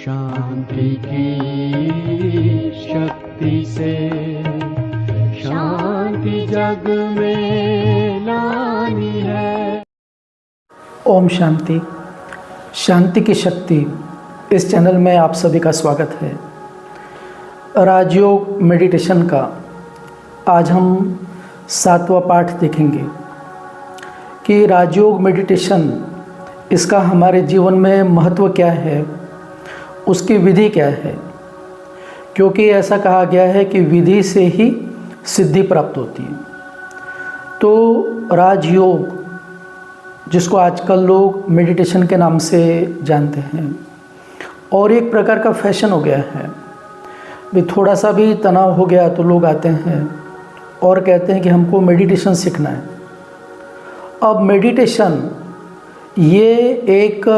शांति की शक्ति से शांति जग में लानी है। ओम शांति। शांति की शक्ति इस चैनल में आप सभी का स्वागत है। राजयोग मेडिटेशन का आज हम 7वां पाठ देखेंगे कि राजयोग मेडिटेशन इसका हमारे जीवन में महत्व क्या है, उसकी विधि क्या है। क्योंकि ऐसा कहा गया है कि विधि से ही सिद्धि प्राप्त होती है। तो राजयोग, जिसको आजकल लोग मेडिटेशन के नाम से जानते हैं, और एक प्रकार का फैशन हो गया है। भी थोड़ा सा भी तनाव हो गया तो लोग आते हैं और कहते हैं कि हमको मेडिटेशन सीखना है। अब मेडिटेशन ये एक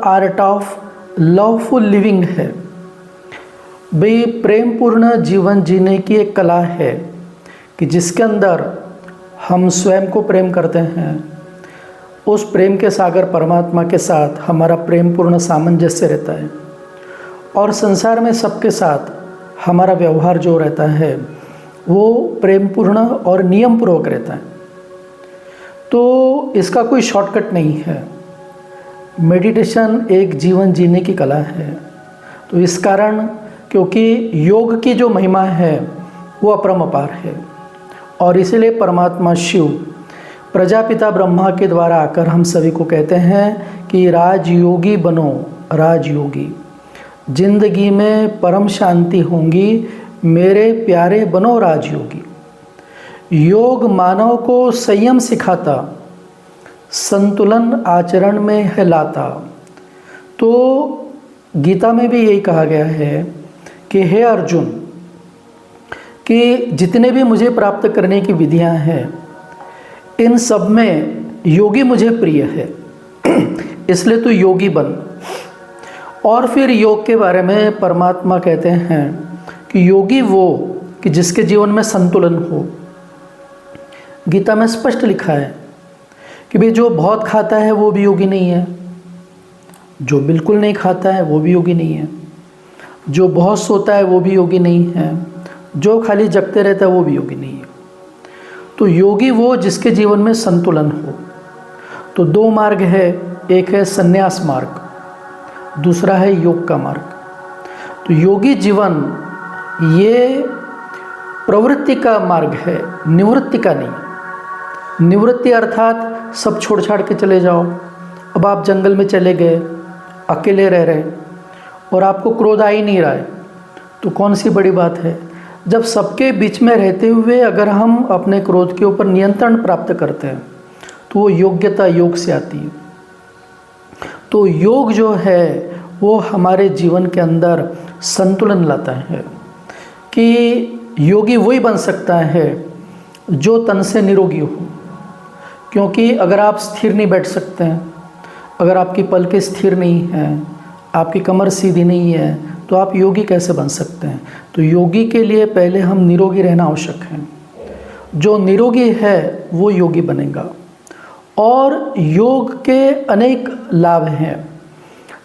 आर्ट ऑफ लवफुल लिविंग है। भाई प्रेमपूर्ण जीवन जीने की एक कला है कि जिसके अंदर हम स्वयं को प्रेम करते हैं। उस प्रेम के सागर परमात्मा के साथ हमारा प्रेमपूर्ण सामंजस्य रहता है, और संसार में सबके साथ हमारा व्यवहार जो रहता है वो प्रेमपूर्ण और नियमपूर्वक रहता है। तो इसका कोई शॉर्टकट नहीं है। मेडिटेशन एक जीवन जीने की कला है। तो इस कारण, क्योंकि योग की जो महिमा है वो अपरंपार है, और इसीलिए परमात्मा शिव प्रजापिता ब्रह्मा के द्वारा आकर हम सभी को कहते हैं कि राजयोगी बनो, राजयोगी। जिंदगी में परम शांति होंगी, मेरे प्यारे बनो राजयोगी। योग मानव को संयम सिखाता, संतुलन आचरण में है लाता। तो गीता में भी यही कहा गया है कि हे अर्जुन, कि जितने भी मुझे प्राप्त करने की विधियां हैं, इन सब में योगी मुझे प्रिय है, इसलिए तू योगी बन। और फिर योग के बारे में परमात्मा कहते हैं कि योगी वो कि जिसके जीवन में संतुलन हो। गीता में स्पष्ट लिखा है कि भाई जो बहुत खाता है वो भी योगी नहीं है, जो बिल्कुल नहीं खाता है वो भी योगी नहीं है, जो बहुत सोता है वो भी योगी नहीं है, जो खाली जगते रहता है वो भी योगी नहीं है। तो योगी वो जिसके जीवन में संतुलन हो। तो दो मार्ग है, एक है संन्यास मार्ग, दूसरा है योग का मार्ग। तो योगी जीवन ये प्रवृत्ति का मार्ग है, निवृत्ति का नहीं। निवृत्ति अर्थात सब छोड़ छाड़ के चले जाओ। अब आप जंगल में चले गए, अकेले रह रहे, और आपको क्रोध आ ही नहीं रहा है, तो कौन सी बड़ी बात है। जब सबके बीच में रहते हुए अगर हम अपने क्रोध के ऊपर नियंत्रण प्राप्त करते हैं तो वो योग्यता योग से आती है। तो योग जो है वो हमारे जीवन के अंदर संतुलन लाता है कि योगी वही बन सकता है जो तन से निरोगी हो। क्योंकि अगर आप स्थिर नहीं बैठ सकते हैं, अगर आपकी पलकें स्थिर नहीं हैं, आपकी कमर सीधी नहीं है, तो आप योगी कैसे बन सकते हैं। तो योगी के लिए पहले हम निरोगी रहना आवश्यक है। जो निरोगी है वो योगी बनेगा। और योग के अनेक लाभ हैं।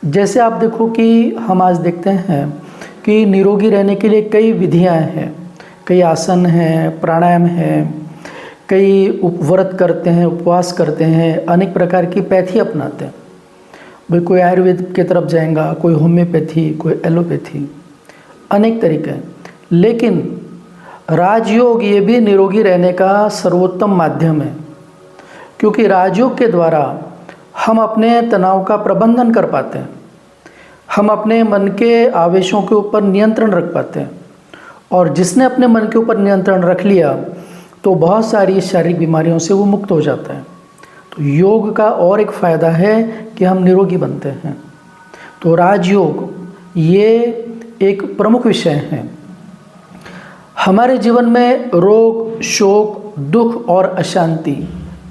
जैसे आप देखो कि हम आज देखते हैं कि निरोगी रहने के लिए कई विधियां हैं, कई आसन हैं, प्राणायाम हैं, कई व्रत करते हैं, उपवास करते हैं, अनेक प्रकार की पैथी अपनाते हैं। भाई कोई आयुर्वेद की तरफ जाएगा, कोई होम्योपैथी, कोई एलोपैथी, अनेक तरीके हैं। लेकिन राजयोग ये भी निरोगी रहने का सर्वोत्तम माध्यम है। क्योंकि राजयोग के द्वारा हम अपने तनाव का प्रबंधन कर पाते हैं, हम अपने मन के आवेशों के ऊपर नियंत्रण रख पाते हैं। और जिसने अपने मन के ऊपर नियंत्रण रख लिया तो बहुत सारी शारीरिक बीमारियों से वो मुक्त हो जाता है। तो योग का और एक फ़ायदा है कि हम निरोगी बनते हैं। तो राजयोग ये एक प्रमुख विषय है। हमारे जीवन में रोग, शोक, दुख और अशांति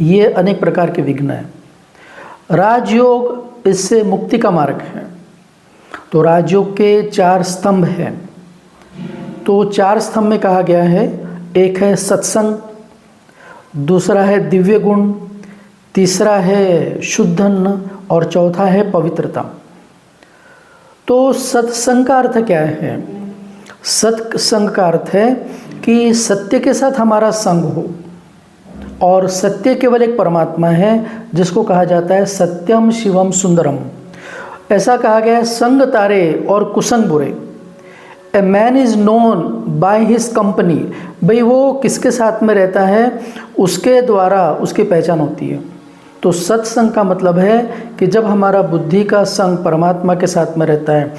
ये अनेक प्रकार के विघ्न हैं। राजयोग इससे मुक्ति का मार्ग है। तो राजयोग के 4 स्तंभ हैं। तो 4 स्तंभ में कहा गया है, एक है सत्संग, दूसरा है दिव्य गुण, तीसरा है शुद्ध अन्न, और चौथा है पवित्रता। तो सत्संग का अर्थ क्या है? सत्संग का अर्थ है कि सत्य के साथ हमारा संग हो, और सत्य केवल एक परमात्मा है जिसको कहा जाता है सत्यम शिवम सुंदरम। ऐसा कहा गया है, संग तारे और कुसंग बुरे। A man is known by his company. भाई वो किसके साथ में रहता है उसके द्वारा उसकी पहचान होती है। तो सत्संग का मतलब है कि जब हमारा बुद्धि का संग परमात्मा के साथ में रहता है,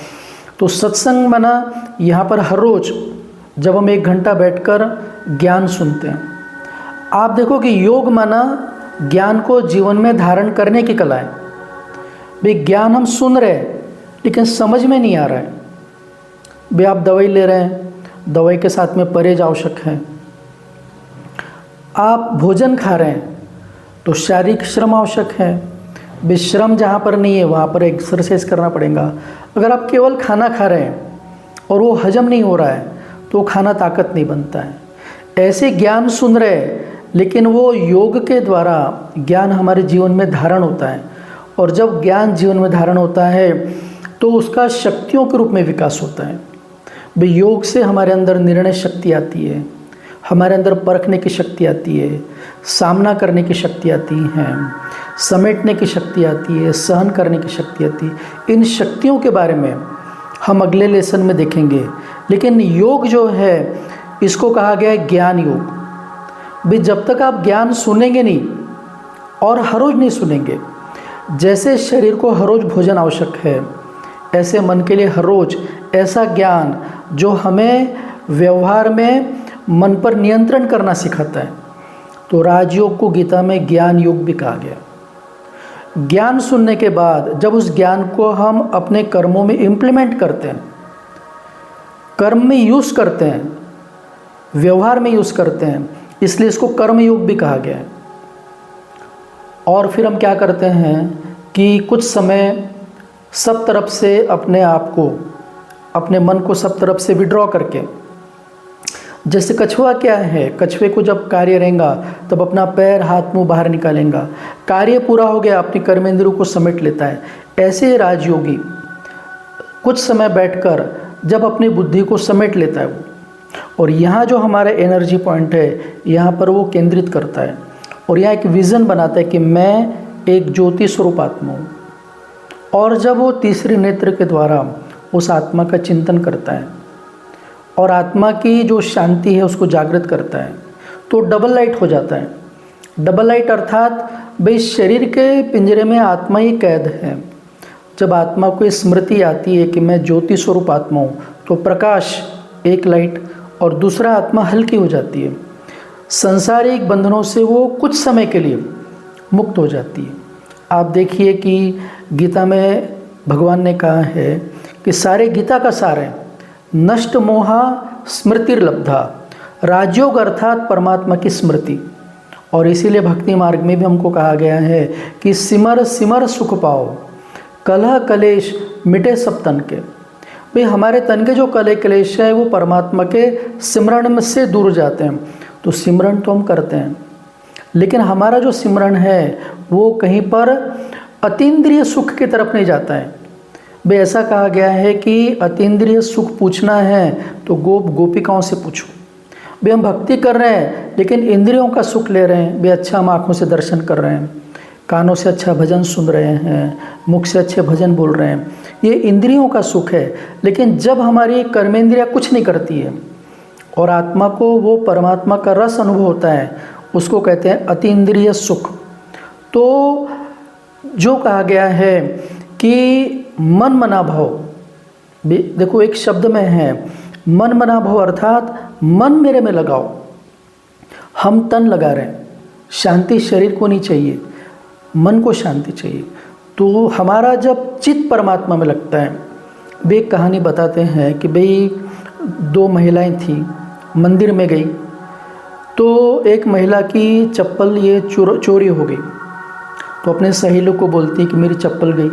तो सत्संग माना यहाँ पर हर रोज़ जब हम 1 घंटा बैठकर ज्ञान सुनते हैं। आप देखो कि योग माना ज्ञान को जीवन में धारण करने की कला है। भाई ज्ञान हम सुन रहे हैं लेकिन समझ में नहीं आ रहा है। भाई आप दवाई ले रहे हैं, दवाई के साथ में परहेज आवश्यक है। आप भोजन खा रहे हैं तो शारीरिक श्रम आवश्यक है। विश्रम जहाँ पर नहीं है वहाँ पर एक्सरसाइज करना पड़ेगा। अगर आप केवल खाना खा रहे हैं और वो हजम नहीं हो रहा है तो खाना ताकत नहीं बनता है। ऐसे ज्ञान सुन रहे हैं लेकिन वो योग के द्वारा ज्ञान हमारे जीवन में धारण होता है, और जब ज्ञान जीवन में धारण होता है तो उसका शक्तियों के रूप में विकास होता है। भाई योग से हमारे अंदर निर्णय शक्ति आती है, हमारे अंदर परखने की शक्ति आती है, सामना करने की शक्ति आती है, समेटने की शक्ति आती है, सहन करने की शक्ति आती है। इन शक्तियों के बारे में हम अगले लेसन में देखेंगे। लेकिन योग जो है इसको कहा गया है ज्ञान योग। भाई जब तक आप ज्ञान सुनेंगे नहीं और हर रोज़ नहीं सुनेंगे, जैसे शरीर को हर रोज़ भोजन आवश्यक है, ऐसे मन के लिए हर रोज़ ऐसा ज्ञान जो हमें व्यवहार में मन पर नियंत्रण करना सिखाता है। तो राजयोग को गीता में ज्ञान योग भी कहा गया। ज्ञान सुनने के बाद जब उस ज्ञान को हम अपने कर्मों में इम्प्लीमेंट करते हैं, कर्म में यूज़ करते हैं, व्यवहार में यूज़ करते हैं, इसलिए इसको कर्म योग भी कहा गया है। और फिर हम क्या करते हैं कि कुछ समय सब तरफ से अपने आप को, अपने मन को सब तरफ से विड्रॉ करके, जैसे कछुआ क्या है, कछुए को जब कार्य रहेगा तब अपना पैर हाथ मुंह बाहर निकालेगा, कार्य पूरा हो गया अपनी कर्मेंद्रियों को समेट लेता है। ऐसे राजयोगी कुछ समय बैठकर जब अपनी बुद्धि को समेट लेता है वो, और यहाँ जो हमारा एनर्जी पॉइंट है यहाँ पर वो केंद्रित करता है, और यहाँ एक विज़न बनाता है कि मैं एक ज्योति स्वरूप आत्मा हूँ। और जब वो तीसरे नेत्र के द्वारा उस आत्मा का चिंतन करता है और आत्मा की जो शांति है उसको जागृत करता है, तो डबल लाइट हो जाता है। डबल लाइट अर्थात भाई शरीर के पिंजरे में आत्मा ही कैद है। जब आत्मा को स्मृति आती है कि मैं ज्योति स्वरूप आत्मा हूँ, तो प्रकाश एक लाइट और दूसरा आत्मा हल्की हो जाती है। संसारिक बंधनों से वो कुछ समय के लिए मुक्त हो जाती है। आप देखिए कि गीता में भगवान ने कहा है कि सारे गीता का सार है नष्ट मोहा स्मृतिर्लब्धा। राजयोग अर्थात परमात्मा की स्मृति। और इसीलिए भक्ति मार्ग में भी हमको कहा गया है कि सिमर सिमर सुख पाओ, कलह कलेश मिटे सब तन के। भाई हमारे तन के जो कलह कलेश है वो परमात्मा के सिमरण में से दूर जाते हैं। तो सिमरण तो हम करते हैं, लेकिन हमारा जो सिमरण है वो कहीं पर अतीन्द्रिय सुख की तरफ नहीं जाता है। भाई ऐसा कहा गया है कि अतीन्द्रिय सुख पूछना है तो गोपिकाओं से पूछो। भाई हम भक्ति कर रहे हैं लेकिन इंद्रियों का सुख ले रहे हैं। भाई अच्छा हम आँखों से दर्शन कर रहे हैं, कानों से अच्छा भजन सुन रहे हैं, मुख से अच्छे भजन बोल रहे हैं, ये इंद्रियों का सुख है। लेकिन जब हमारी कर्मेंद्रियाँ कुछ नहीं करती है और आत्मा को वो परमात्मा का रस अनुभव होता है, उसको कहते हैं अतीन्द्रिय सुख। तो जो कहा गया है कि मन मना भाव, देखो एक शब्द में है मन मना भाव अर्थात मन मेरे में लगाओ। हम तन लगा रहे हैं, शांति शरीर को नहीं चाहिए, मन को शांति चाहिए। तो हमारा जब चित्त परमात्मा में लगता है, वे एक कहानी बताते हैं कि भाई 2 महिलाएं थी, मंदिर में गई तो एक महिला की चप्पल ये चोरी हो गई। तो अपने सहेली को बोलती कि मेरी चप्पल गई।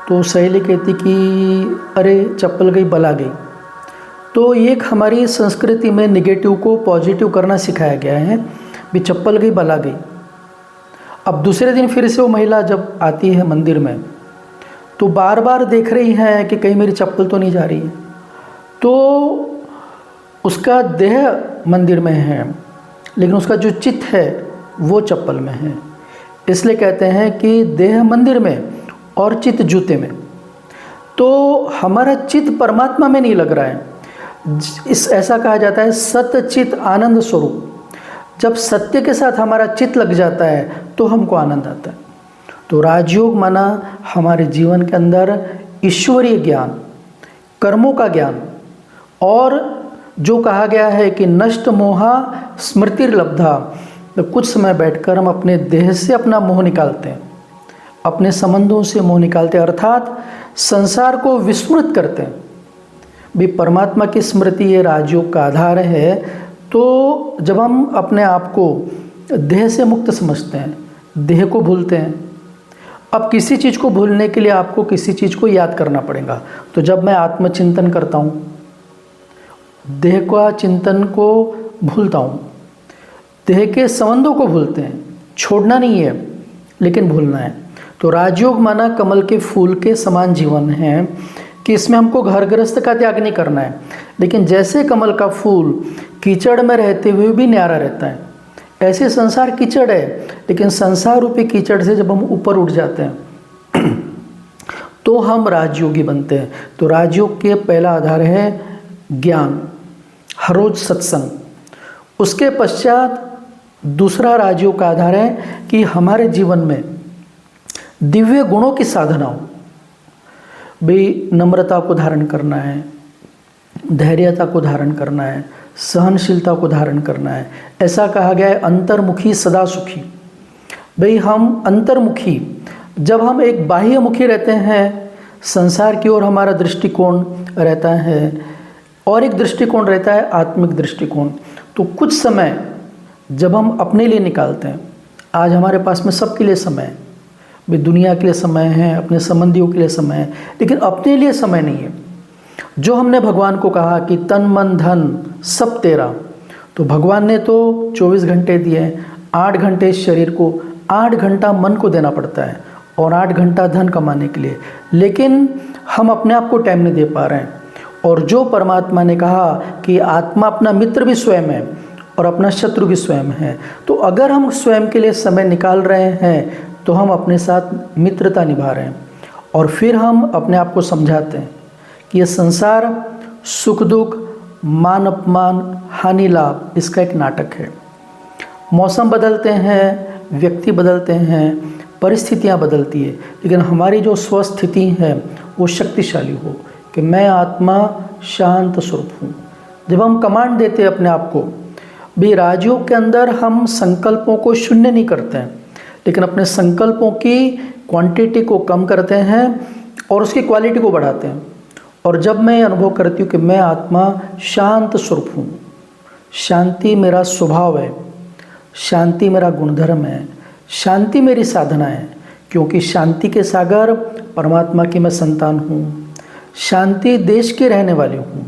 तो सहेली कहती कि अरे चप्पल गई बला गई। तो एक हमारी संस्कृति में निगेटिव को पॉजिटिव करना सिखाया गया है, भी चप्पल गई बला गई। अब दूसरे दिन फिर से वो महिला जब आती है मंदिर में तो बार बार देख रही हैं कि कहीं मेरी चप्पल तो नहीं जा रही है, तो उसका देह मंदिर में है लेकिन उसका जो चित्त है वो चप्पल में है। इसलिए कहते हैं कि देह मंदिर में और चित्त जूते में। तो हमारा चित्त परमात्मा में नहीं लग रहा है। ऐसा कहा जाता है सत्य चित्त आनंद स्वरूप। जब सत्य के साथ हमारा चित्त लग जाता है तो हमको आनंद आता है। तो राजयोग माना हमारे जीवन के अंदर ईश्वरीय ज्ञान, कर्मों का ज्ञान, और जो कहा गया है कि नष्ट मोहा स्मृतिर्लब्धा, तो कुछ समय बैठकर हम अपने देह से अपना मोह निकालते हैं, अपने संबंधों से मोह निकालते हैं, अर्थात संसार को विस्मृत करते हैं। भी परमात्मा की स्मृति ये राजयोग का आधार है। तो जब हम अपने आप को देह से मुक्त समझते हैं, देह को भूलते हैं। अब किसी चीज़ को भूलने के लिए आपको किसी चीज़ को याद करना पड़ेगा। तो जब मैं आत्मचिंतन करता हूँ, देह का चिंतन को भूलता हूँ, देह के संबंधों को भूलते हैं। छोड़ना नहीं है लेकिन भूलना है। तो राजयोग माना कमल के फूल के समान जीवन है कि इसमें हमको घर गृहस्थ का त्याग नहीं करना है, लेकिन जैसे कमल का फूल कीचड़ में रहते हुए भी न्यारा रहता है, ऐसे संसार कीचड़ है, लेकिन संसार रूपी कीचड़ से जब हम ऊपर उठ जाते हैं तो हम राजयोगी बनते हैं। तो राजयोग के पहला आधार है ज्ञान, हर रोज सत्संग। उसके पश्चात दूसरा राजयोग का आधार है कि हमारे जीवन में दिव्य गुणों की साधना हो। भी नम्रता को धारण करना है, धैर्यता को धारण करना है, सहनशीलता को धारण करना है। ऐसा कहा गया है अंतर्मुखी सदा सुखी। भाई हम अंतर्मुखी, जब हम एक बाह्यमुखी रहते हैं, संसार की ओर हमारा दृष्टिकोण रहता है और एक दृष्टिकोण रहता है आत्मिक दृष्टिकोण। तो कुछ समय जब हम अपने लिए निकालते हैं, आज हमारे पास में सबके लिए समय है, भी दुनिया के लिए समय है, अपने संबंधियों के लिए समय है, लेकिन अपने लिए समय नहीं है। जो हमने भगवान को कहा कि तन मन धन सब तेरा, तो भगवान ने तो 24 घंटे दिए, 8 घंटे शरीर को, 8 घंटा मन को देना पड़ता है और 8 घंटा धन कमाने के लिए, लेकिन हम अपने आप को टाइम नहीं दे पा रहे हैं। और जो परमात्मा ने कहा कि आत्मा अपना मित्र भी स्वयं है और अपना शत्रु भी स्वयं है, तो अगर हम स्वयं के लिए समय निकाल रहे हैं तो हम अपने साथ मित्रता निभा रहे हैं। और फिर हम अपने आप को समझाते हैं कि ये संसार सुख दुख, मान अपमान, हानि लाभ, इसका एक नाटक है। मौसम बदलते हैं, व्यक्ति बदलते हैं, परिस्थितियां बदलती है, लेकिन हमारी जो स्वस्थिति है वो शक्तिशाली हो कि मैं आत्मा शांत स्वरूप हूँ। जब हम कमांड देते हैं अपने आप को, भी राजयोग के अंदर हम संकल्पों को शून्य नहीं करते हैं, लेकिन अपने संकल्पों की क्वांटिटी को कम करते हैं और उसकी क्वालिटी को बढ़ाते हैं। और जब मैं अनुभव करती हूँ कि मैं आत्मा शांत स्वरूप हूँ, शांति मेरा स्वभाव है, शांति मेरा गुणधर्म है, शांति मेरी साधना है, क्योंकि शांति के सागर परमात्मा की मैं संतान हूँ, शांति देश की रहने वाली हूँ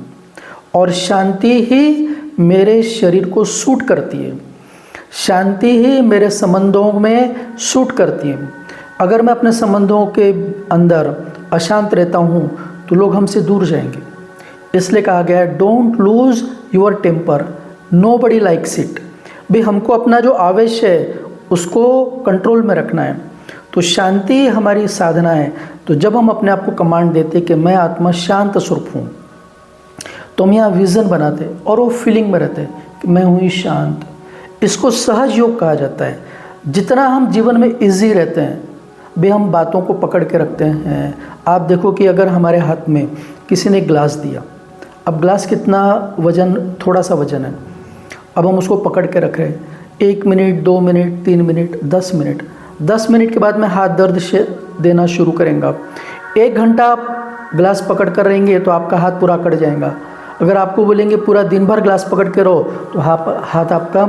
और शांति ही मेरे शरीर को सूट करती है, शांति ही मेरे संबंधों में सूट करती है। अगर मैं अपने संबंधों के अंदर अशांत रहता हूँ तो लोग हमसे दूर जाएंगे। इसलिए कहा गया है don't lose your temper, nobody likes it. भी हमको अपना जो आवेश है उसको कंट्रोल में रखना है। तो शांति हमारी साधना है। तो जब हम अपने आप को कमांड देते कि मैं आत्मा शांत स्वरूप हूँ, तो हम यहाँ विज़न बनाते और वो फीलिंग में रहते कि मैं हूँ शांत। इसको सहज योग कहा जाता है। जितना हम जीवन में इजी रहते हैं, भी हम बातों को पकड़ के रखते हैं। आप देखो कि अगर हमारे हाथ में किसी ने ग्लास दिया, अब ग्लास कितना वजन, थोड़ा सा वजन है, अब हम उसको पकड़ के रख रहे हैं 1 minute 2 minute 3 minute 10 minute, 10 minute के बाद में हाथ दर्द से देना शुरू करेंगे। 1 घंटा आप ग्लास पकड़ कर रहेंगे तो आपका हाथ पूरा कट जाएगा। अगर आपको बोलेंगे पूरा दिन भर ग्लास पकड़ के रहो तो हाथ आपका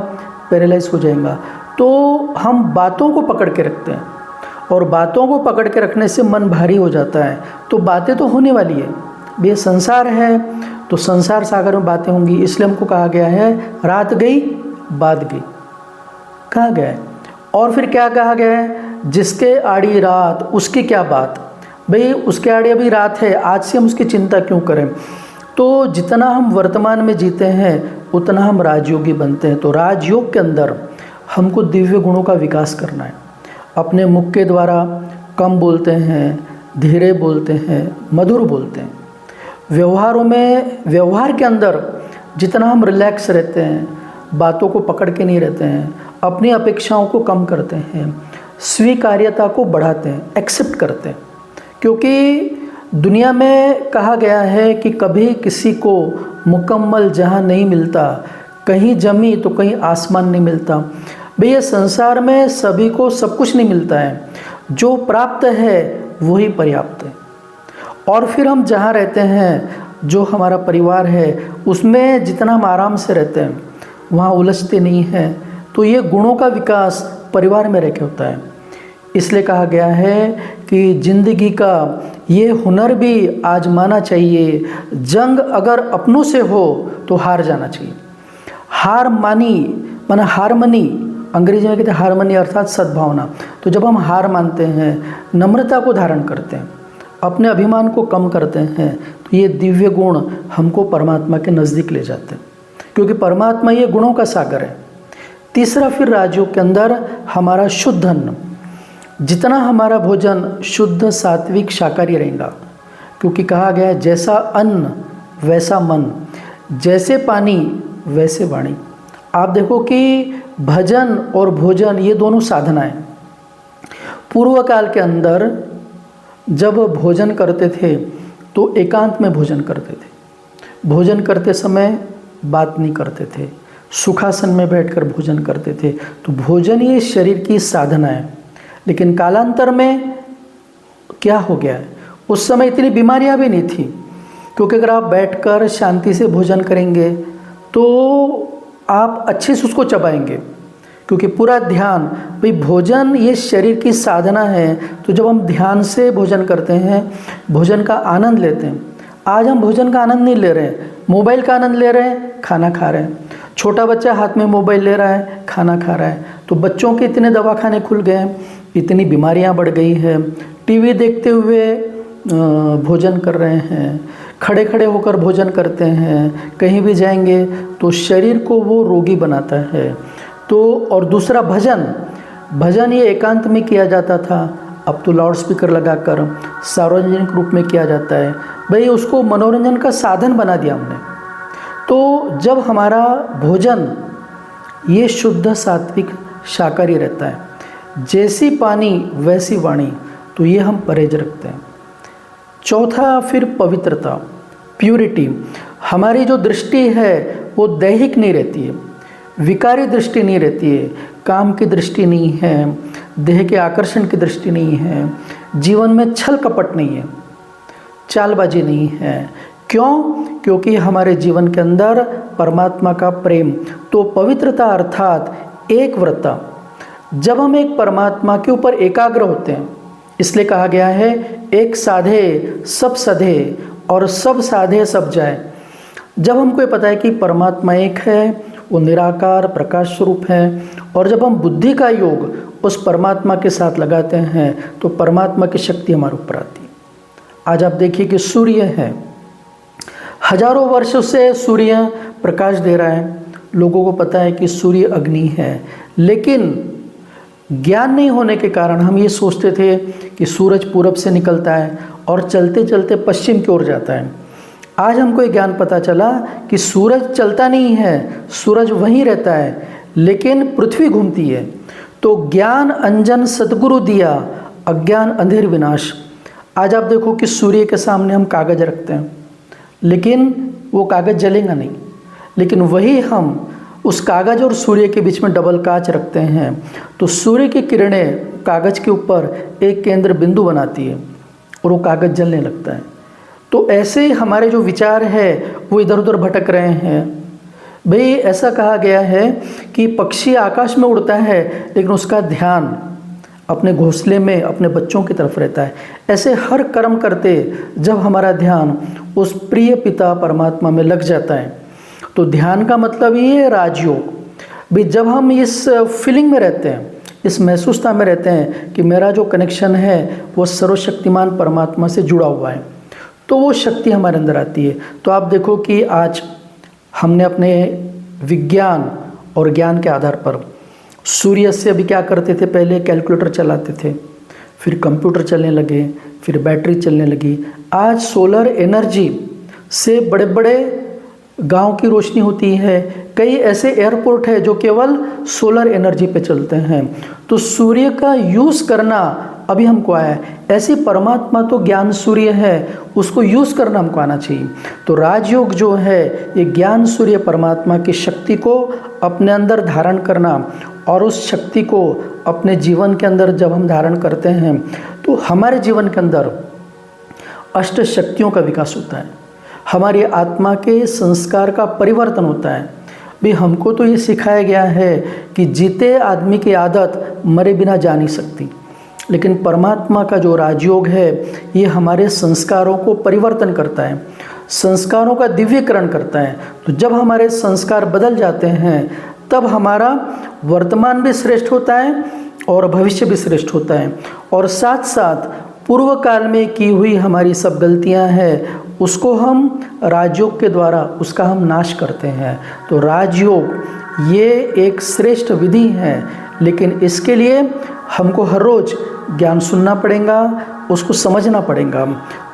पैरालाइज हो जाएगा। तो हम बातों को पकड़ के रखते हैं और बातों को पकड़ के रखने से मन भारी हो जाता है। तो बातें तो होने वाली है, ये संसार है तो संसार सागर में बातें होंगी। इसलिए हमको कहा गया है रात गई बात गई, कहा गया है। और फिर क्या कहा गया है, जिसके आड़ी रात उसकी क्या बात। भाई उसके आड़े अभी रात है, आज से हम उसकी चिंता क्यों करें। तो जितना हम वर्तमान में जीते हैं उतना हम राजयोगी बनते हैं। तो राजयोग के अंदर हमको दिव्य गुणों का विकास करना है। अपने मुख के द्वारा कम बोलते हैं, धीरे बोलते हैं, मधुर बोलते हैं। व्यवहार के अंदर जितना हम रिलैक्स रहते हैं, बातों को पकड़ के नहीं रहते हैं, अपनी अपेक्षाओं को कम करते हैं, स्वीकार्यता को बढ़ाते हैं, एक्सेप्ट करते हैं। क्योंकि दुनिया में कहा गया है कि कभी किसी को मुकम्मल जहाँ नहीं मिलता, कहीं जमी तो कहीं आसमान नहीं मिलता। भैया संसार में सभी को सब कुछ नहीं मिलता है, जो प्राप्त है वही पर्याप्त है। और फिर हम जहाँ रहते हैं, जो हमारा परिवार है, उसमें जितना हम आराम से रहते हैं वहाँ उलझते नहीं हैं। तो ये गुणों का विकास परिवार में रह के होता है। इसलिए कहा गया है कि ज़िंदगी का ये हुनर भी आजमाना चाहिए। जंग अगर अपनों से हो तो हार जाना चाहिए। हारमनी अंग्रेजी में कहते हैं हारमनी, अर्थात सद्भावना। तो जब हम हार मानते हैं, नम्रता को धारण करते हैं, अपने अभिमान को कम करते हैं, तो ये दिव्य गुण हमको परमात्मा के नज़दीक ले जाते हैं। क्योंकि परमात्मा ये गुणों का सागर है। तीसरा फिर राजयोग के अंदर हमारा शुद्ध अन्न, जितना हमारा भोजन शुद्ध सात्विक शाकाहारी रहेगा। क्योंकि कहा गया है जैसा अन्न वैसा मन, जैसे पानी वैसे वाणी। आप देखो कि भजन और भोजन ये दोनों साधनाएं। पूर्व काल के अंदर जब भोजन करते थे तो एकांत में भोजन करते थे। भोजन करते समय बात नहीं करते थे, सुखासन में बैठकर भोजन करते थे। तो भोजन ये शरीर की साधना है। लेकिन कालांतर में क्या हो गया है, उस समय इतनी बीमारियां भी नहीं थी। क्योंकि अगर आप बैठकर शांति से भोजन करेंगे तो आप अच्छे से उसको चबाएंगे। क्योंकि पूरा ध्यान, भाई भोजन ये शरीर की साधना है। तो जब हम ध्यान से भोजन करते हैं, भोजन का आनंद लेते हैं। आज हम भोजन का आनंद नहीं ले रहे हैं, मोबाइल का आनंद ले रहे हैं, खाना खा रहे हैं। छोटा बच्चा हाथ में मोबाइल ले रहा है, खाना खा रहा है। तो बच्चों के इतने दवाखाने खुल गए हैं, इतनी बीमारियां बढ़ गई है। टीवी देखते हुए भोजन कर रहे हैं, खड़े खड़े होकर भोजन करते हैं, कहीं भी जाएंगे तो शरीर को वो रोगी बनाता है। तो और दूसरा भजन ये एकांत में किया जाता था, अब तो लाउड स्पीकर लगाकर सार्वजनिक रूप में किया जाता है। भाई उसको मनोरंजन का साधन बना दिया हमने। तो जब हमारा भोजन ये शुद्ध सात्विक शाकाहारी रहता है, जैसी पानी वैसी वाणी, तो ये हम परहेज रखते हैं। चौथा फिर पवित्रता, प्यूरिटी। हमारी जो दृष्टि है वो दैहिक नहीं रहती है, विकारी दृष्टि नहीं रहती है, काम की दृष्टि नहीं है, देह के आकर्षण की दृष्टि नहीं है, जीवन में छल कपट नहीं है, चालबाजी नहीं है। क्यों? क्योंकि हमारे जीवन के अंदर परमात्मा का प्रेम। तो पवित्रता अर्थात एक व्रता। जब हम एक परमात्मा के ऊपर एकाग्र होते हैं, इसलिए कहा गया है एक साधे सब सधे और सब साधे सब जाए। जब हमको ये पता है कि परमात्मा एक है, वो निराकार प्रकाश स्वरूप है, और जब हम बुद्धि का योग उस परमात्मा के साथ लगाते हैं तो परमात्मा की शक्ति हमारे ऊपर आती है। आज आप देखिए कि सूर्य है, हजारों वर्षों से सूर्य प्रकाश दे रहा है। लोगों को पता है कि सूर्य अग्नि है, लेकिन ज्ञान नहीं होने के कारण हम ये सोचते थे कि सूरज पूरब से निकलता है और चलते चलते पश्चिम की ओर जाता है। आज हमको ये ज्ञान पता चला कि सूरज चलता नहीं है, सूरज वहीं रहता है, लेकिन पृथ्वी घूमती है। तो ज्ञान अंजन सतगुरु दिया, अज्ञान अंधेर विनाश। आज आप देखो कि सूर्य के सामने हम कागज रखते हैं, लेकिन वो कागज जलेगा नहीं। लेकिन वही हम उस कागज और सूर्य के बीच में डबल कांच रखते हैं, तो सूर्य की किरणें कागज के ऊपर एक केंद्र बिंदु बनाती है और वो कागज जलने लगता है। तो ऐसे ही हमारे जो विचार है वो इधर उधर भटक रहे हैं। भाई ऐसा कहा गया है कि पक्षी आकाश में उड़ता है, लेकिन उसका ध्यान अपने घोंसले में अपने बच्चों की तरफ रहता है। ऐसे हर कर्म करते जब हमारा ध्यान उस प्रिय पिता परमात्मा में लग जाता है, तो ध्यान का मतलब ये है राजयोग। भी जब हम इस फीलिंग में रहते हैं, इस महसूसता में रहते हैं कि मेरा जो कनेक्शन है वो सर्वशक्तिमान परमात्मा से जुड़ा हुआ है, तो वो शक्ति हमारे अंदर आती है। तो आप देखो कि आज हमने अपने विज्ञान और ज्ञान के आधार पर सूर्य से अभी क्या करते थे, पहले कैलकुलेटर चलाते थे, फिर कंप्यूटर चलने लगे, फिर बैटरी चलने लगी। आज सोलर एनर्जी से बड़े बड़े गांव की रोशनी होती है। कई ऐसे एयरपोर्ट है जो केवल सोलर एनर्जी पे चलते हैं। तो सूर्य का यूज़ करना अभी हमको आया है। ऐसी परमात्मा तो ज्ञान सूर्य है, उसको यूज़ करना हमको आना चाहिए। तो राजयोग जो है ये ज्ञान सूर्य परमात्मा की शक्ति को अपने अंदर धारण करना, और उस शक्ति को अपने जीवन के अंदर जब हम धारण करते हैं तो हमारे जीवन के अंदर अष्ट शक्तियों का विकास होता है, हमारी आत्मा के संस्कार का परिवर्तन होता है। भी हमको तो ये सिखाया गया है कि जीते आदमी की आदत मरे बिना जा नहीं सकती, लेकिन परमात्मा का जो राजयोग है ये हमारे संस्कारों को परिवर्तन करता है, संस्कारों का दिव्यकरण करता है। तो जब हमारे संस्कार बदल जाते हैं तब हमारा वर्तमान भी श्रेष्ठ होता है और भविष्य भी श्रेष्ठ होता है, और साथ साथ पूर्व काल में की हुई हमारी सब गलतियां हैं उसको हम राजयोग के द्वारा उसका हम नाश करते हैं। तो राजयोग ये एक श्रेष्ठ विधि है, लेकिन इसके लिए हमको हर रोज़ ज्ञान सुनना पड़ेगा, उसको समझना पड़ेगा।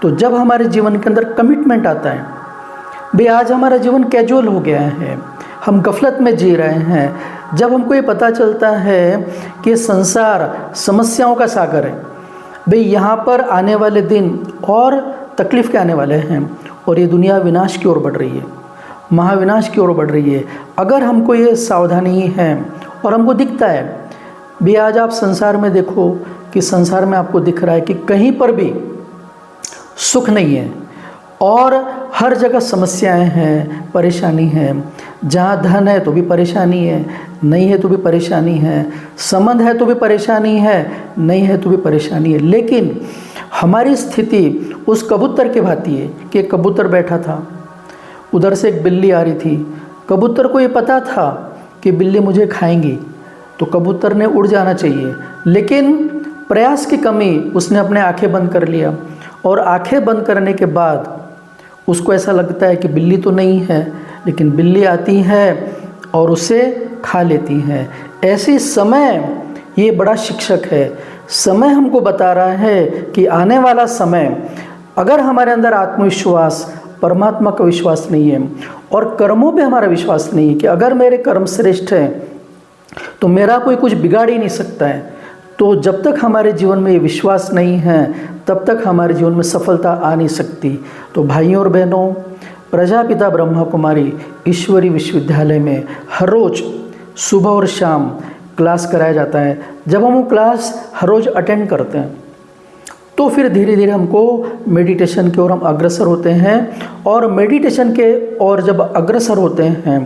तो जब हमारे जीवन के अंदर कमिटमेंट आता है, भाई आज हमारा जीवन कैजुअल हो गया है, हम गफलत में जी रहे हैं, जब हमको ये पता चलता है कि संसार समस्याओं का सागर है, भाई यहाँ पर आने वाले दिन और तकलीफ़ के आने वाले हैं और ये दुनिया विनाश की ओर बढ़ रही है, महाविनाश की ओर बढ़ रही है। अगर हमको ये सावधानी है और हमको दिखता है, भी आज आप संसार में देखो कि संसार में आपको दिख रहा है कि कहीं पर भी सुख नहीं है और हर जगह समस्याएं हैं, परेशानी है। जहाँ धन है तो भी परेशानी है, नहीं है तो भी परेशानी है, संबंध है तो भी परेशानी है, नहीं है तो भी परेशानी है। लेकिन हमारी स्थिति उस कबूतर के भांति है कि एक कबूतर बैठा था, उधर से एक बिल्ली आ रही थी। कबूतर को ये पता था कि बिल्ली मुझे खाएंगी, तो कबूतर ने उड़ जाना चाहिए, लेकिन प्रयास की कमी उसने अपने आंखें बंद कर लिया, और आंखें बंद करने के बाद उसको ऐसा लगता है कि बिल्ली तो नहीं है, लेकिन बिल्ली आती है और उसे खा लेती है। ऐसे समय ये बड़ा शिक्षक है। समय हमको बता रहा है कि आने वाला समय, अगर हमारे अंदर आत्मविश्वास, परमात्मा का विश्वास नहीं है और कर्मों पे हमारा विश्वास नहीं है कि अगर मेरे कर्म श्रेष्ठ हैं तो मेरा कोई कुछ बिगाड़ ही नहीं सकता है, तो जब तक हमारे जीवन में ये विश्वास नहीं है तब तक हमारे जीवन में सफलता आ नहीं सकती। तो भाइयों और बहनों, प्रजापिता ब्रह्मा कुमारी ईश्वरी विश्वविद्यालय में हर रोज़ सुबह और शाम क्लास कराया जाता है। जब हम वो क्लास हर रोज़ अटेंड करते हैं तो फिर धीरे धीरे हमको मेडिटेशन की ओर हम अग्रसर होते हैं, और मेडिटेशन के और जब अग्रसर होते हैं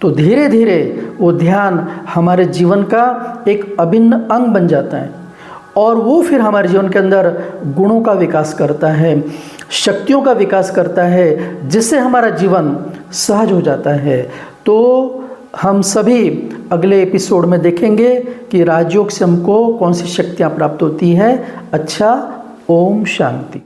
तो धीरे धीरे वो ध्यान हमारे जीवन का एक अभिन्न अंग बन जाता है, और वो फिर हमारे जीवन के अंदर गुणों का विकास करता है, शक्तियों का विकास करता है, जिससे हमारा जीवन सहज हो जाता है। तो हम सभी अगले एपिसोड में देखेंगे कि राजयोग से हमको कौन सी शक्तियाँ प्राप्त होती है। अच्छा, ओम शांति।